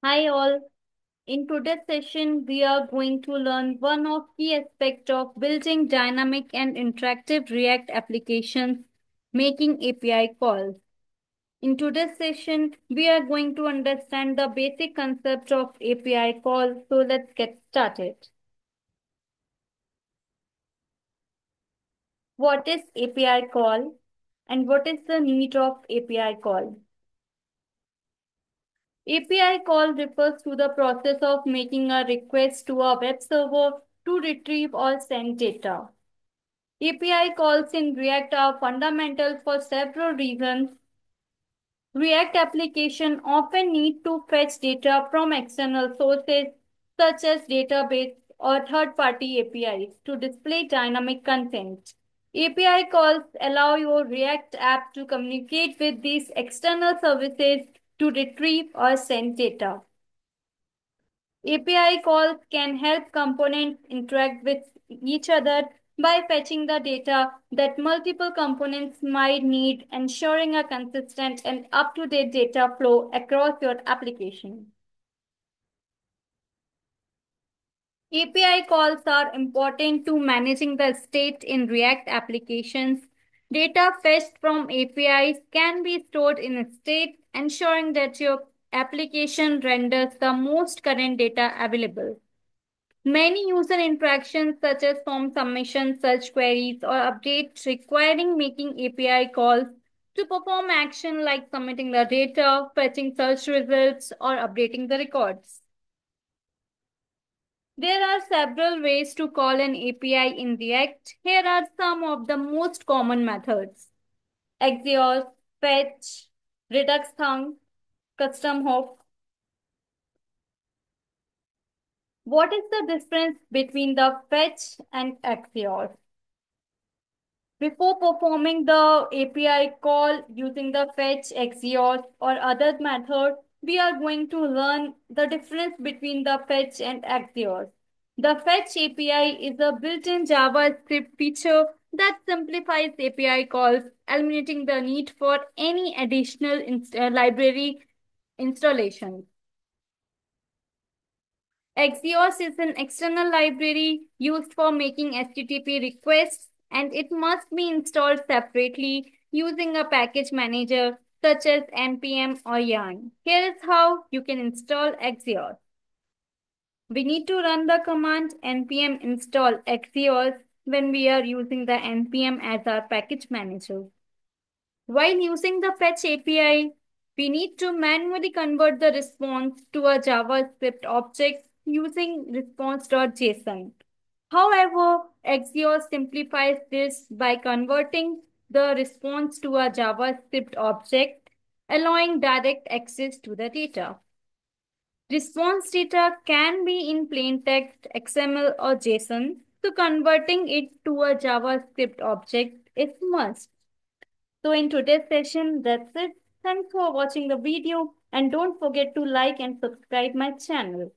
Hi all. In today's session, we are going to learn one of key aspects of building dynamic and interactive React applications, making API calls. In today's session, we are going to understand the basic concept of API call. So let's get started. What is API call and what is the need of API call? API call refers to the process of making a request to a web server to retrieve or send data. API calls in React are fundamental for several reasons. React applications often need to fetch data from external sources such as database or third-party APIs to display dynamic content. API calls allow your React app to communicate with these external services to retrieve or send data. API calls can help components interact with each other by fetching the data that multiple components might need, ensuring a consistent and up-to-date data flow across your application. API calls are important to managing the state in React applications. Data fetched from APIs can be stored in a state, ensuring that your application renders the most current data available. Many user interactions such as form submission, search queries, or updates requiring making API calls to perform action like submitting the data, fetching search results, or updating the records. There are several ways to call an API in React. Here are some of the most common methods. Axios, Fetch, Redux Thunk, Custom Hook. What is the difference between the Fetch and Axios? Before performing the API call using the fetch, Axios, or other method, we are going to learn the difference between the fetch and Axios. The fetch API is a built-in JavaScript feature that simplifies API calls, eliminating the need for any additional library installation. Axios is an external library used for making HTTP requests and it must be installed separately using a package manager such as npm or yarn. Here is how you can install Axios. We need to run the command npm install Axios when we are using the npm as our package manager. While using the fetch API, we need to manually convert the response to a JavaScript object using response.json. However, Axios simplifies this by converting the response to a JavaScript object, allowing direct access to the data. Response data can be in plain text, XML, or JSON, so converting it to a JavaScript object is must. So in today's session, that's it. Thanks for watching the video and don't forget to like and subscribe my channel.